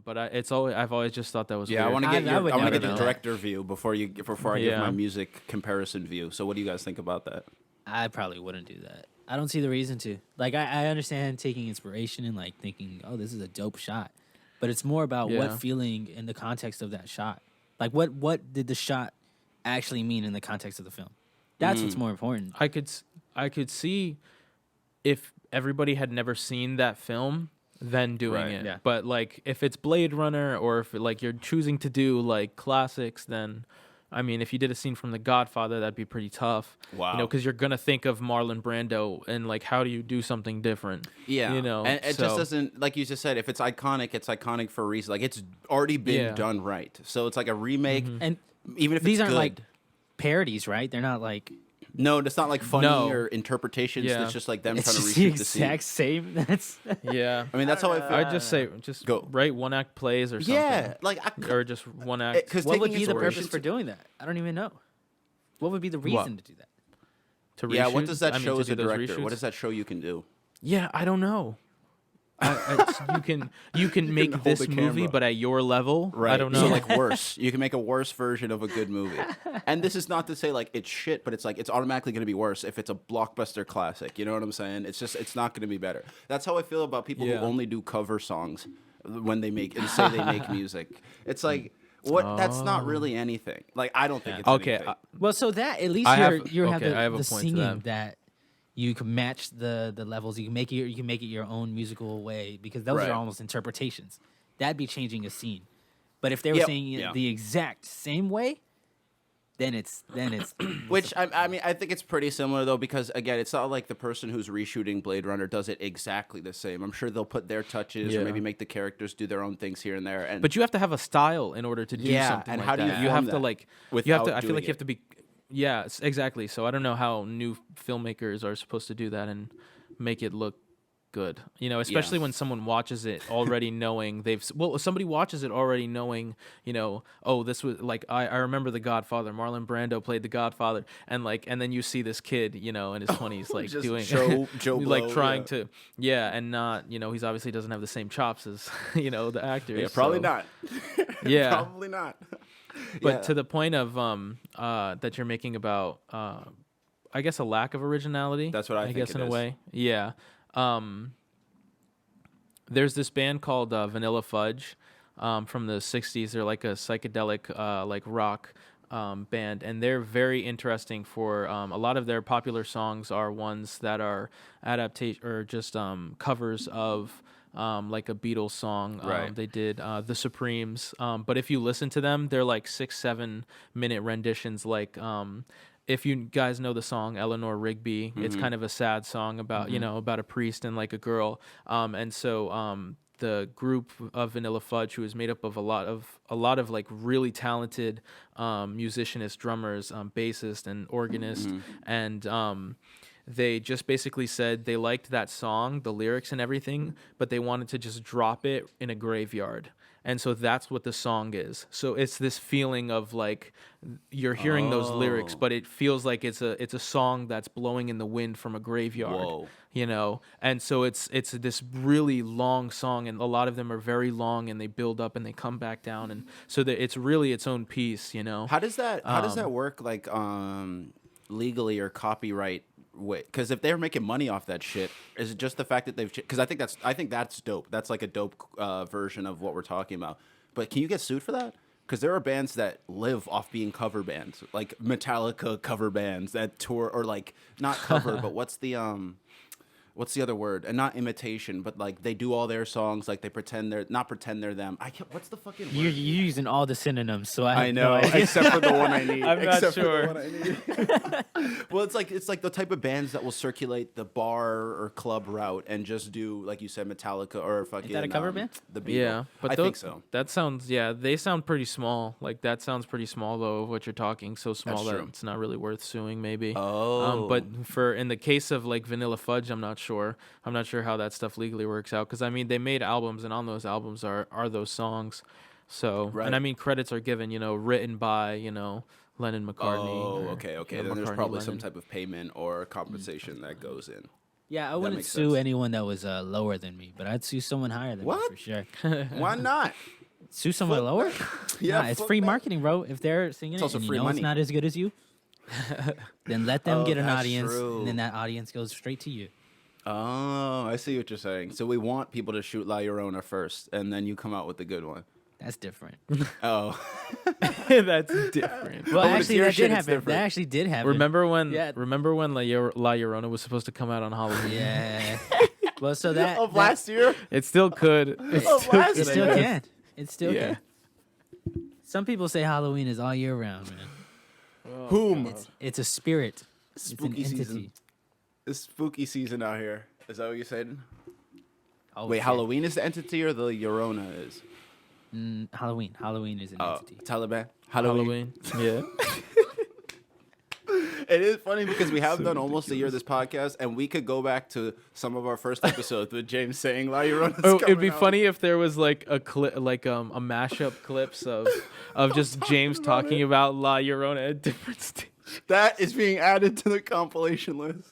But I've always just thought that was Yeah, I weird. want to get I would I want to never get the know. director view before I give my Yeah. music comparison view. So what do you guys think about that? I probably wouldn't do that. I don't see the reason to. Like, I understand taking inspiration and like thinking, oh, this is a dope shot, but it's more about what Yeah. feeling in the context of that shot. Like, what did the shot actually mean in the context of the film? That's what's more important. I could see if everybody had never seen that film, then doing Right. it. Yeah. But like if it's Blade Runner or if like you're choosing to do like classics, then I mean, if you did a scene from The Godfather, that'd be pretty tough. Wow. You know, because you're gonna think of Marlon Brando and like, how do you do something different? Yeah, You know, and it just so- doesn't, like you just said. If it's iconic for a reason. Like it's already been Yeah. done right. So it's like a remake, And even if these it's aren't good. like parodies, right? They're not like No, it's not like funny No. or interpretations. Yeah. It's just like them it's trying to just the reshoot the scene. exact same. That's Yeah. I mean, that's how I feel. I'd just say just Go. write one act plays or something. Yeah, like Or just one act. 'cause what would taking be the inspiration purpose for doing that? I don't even know. What would be the reason to do that? To yeah, what reshoot? does that I mean, show to as do a those director? What reshoots? does that show you can do? Yeah, I don't know. You can make hold this the movie, camera. but at your level. I don't know. So like worse. You can make a worse version of a good movie. And this is not to say like it's shit, but it's like it's automatically going to be worse if it's a blockbuster classic. You know what I'm saying? It's just it's not going to be better. That's how I feel about people Yeah. who only do cover songs when they make and say they make music. It's like what? That's not really anything. Like I don't think it's Okay, anything. Well, so that at least I you're have- you have okay, the, I have a the point to singing that. that you can match the levels. You can make it your own musical way because those Right. are almost interpretations. That'd be changing a scene. But if they were Yep, saying it yeah. the exact same way, then it's Which I mean, I think it's pretty similar though, because again, it's not like the person who's reshooting Blade Runner does it exactly the same. I'm sure they'll put their touches or Yeah. maybe make the characters do their own things here and there. And But you have to have a style in order to do Yeah, something and like how do you that. You form have to that like you have without to. I feel doing like you have it? to be. Yeah, exactly. So I don't know how new filmmakers are supposed to do that and make it look good. You know, especially when someone watches it already knowing somebody watches it already knowing, you know, oh, this was like I remember The Godfather. Marlon Brando played The Godfather, and then you see this kid, you know, in his 20s, like Just doing Joe like Blow, trying yeah. to and not, you know, he's obviously doesn't have the same chops as you know the actors. Yeah, probably so- not. Yeah. Probably not. But Yeah. to the point of that you're making about I guess a lack of originality. That's what I think guess it in a is. way. Yeah. There's this band called Vanilla Fudge from the 60s. They're like a psychedelic like rock band, and they're very interesting for a lot of their popular songs are ones that are adaptation or just covers of like a Beatles song. Right. They did The Supremes. But if you listen to them, they're like 6-7 minute renditions. Like if you guys know the song Eleanor Rigby, it's kind of a sad song about, you know, about a priest and like a girl. And so the group of Vanilla Fudge, who is made up of a lot of like really talented musicianists, drummers, bassists, and organists, and they just basically said they liked that song, the lyrics and everything, but they wanted to just drop it in a graveyard. And so that's what the song is. So it's this feeling of like you're hearing those lyrics, but it feels like it's a song that's blowing in the wind from a graveyard. Whoa. You know, and so it's this really long song, and a lot of them are very long, and they build up and they come back down, and so that it's really its own piece. You know, How does that work? Like legally or copyright? Because if they're making money off that shit, is it just the fact that they've? Because I think that's dope. That's like a dope version of what we're talking about. But can you get sued for that? Because there are bands that live off being cover bands, like Metallica cover bands that tour, or like not cover, but what's the other word? And not imitation, but like they do all their songs, like they pretend they're them. What's the fucking word? you're using all the synonyms. So I have know, no idea. except for the one I need. I'm not Except for the sure. one I need. Well, it's like the type of bands that will circulate the bar or club route and just do, like you said, Metallica or fucking. that a cover band? The Beatles. yeah, but I think so. That sounds they sound pretty small. Like that sounds pretty small though. Of what you're talking, so small That's that true. it's not really worth suing. Maybe. Oh. But in the case of like Vanilla Fudge, I'm not sure how that stuff legally works out, because I mean they made albums, and on those albums are those songs. So Right. and I mean credits are given, you know, written by, you know, Lennon McCartney. Oh, or, okay. you know, Then there's McCartney, probably some Lennon. type of payment or compensation that goes in. Yeah, I wouldn't makes sue sense. anyone that was lower than me, but I'd sue someone higher than What? me for sure. Why not? Sue someone lower? Yeah, Nah, it's fuck free that. marketing, bro. If they're singing It's it also and you free know money. it's not as good as you, then let them Oh, get an that's audience, true. and then that audience goes straight to you. Oh, I see what you're saying. So we want people to shoot La Llorona first, and then you come out with the good one. That's different. Oh. That's different. Well, when it's actually, your that shit, did it's happen. That different. actually did happen. Remember when Yeah. La Llorona was supposed to come out on Halloween? Yeah. Well, so that Of that- last year? It still could. It still last could, It I still guess. can. It still Yeah. can. Some people say Halloween is all year round, man. Whom? It's a spirit. It's an Spooky entity. season. It's spooky season out here. Is that what you said? Oh, Wait, shit. Halloween is the entity or the Llorona is? Halloween. Halloween is an Oh, entity. Taliban? Halloween. Yeah. It is funny because we have So done almost a year of this podcast, and we could go back to some of our first episodes with James saying La Llorona's Oh, it'd coming be out. funny if there was like a clip, like a mashup clips of just James talking about La Llorona at different stages. That is being added to the compilation list.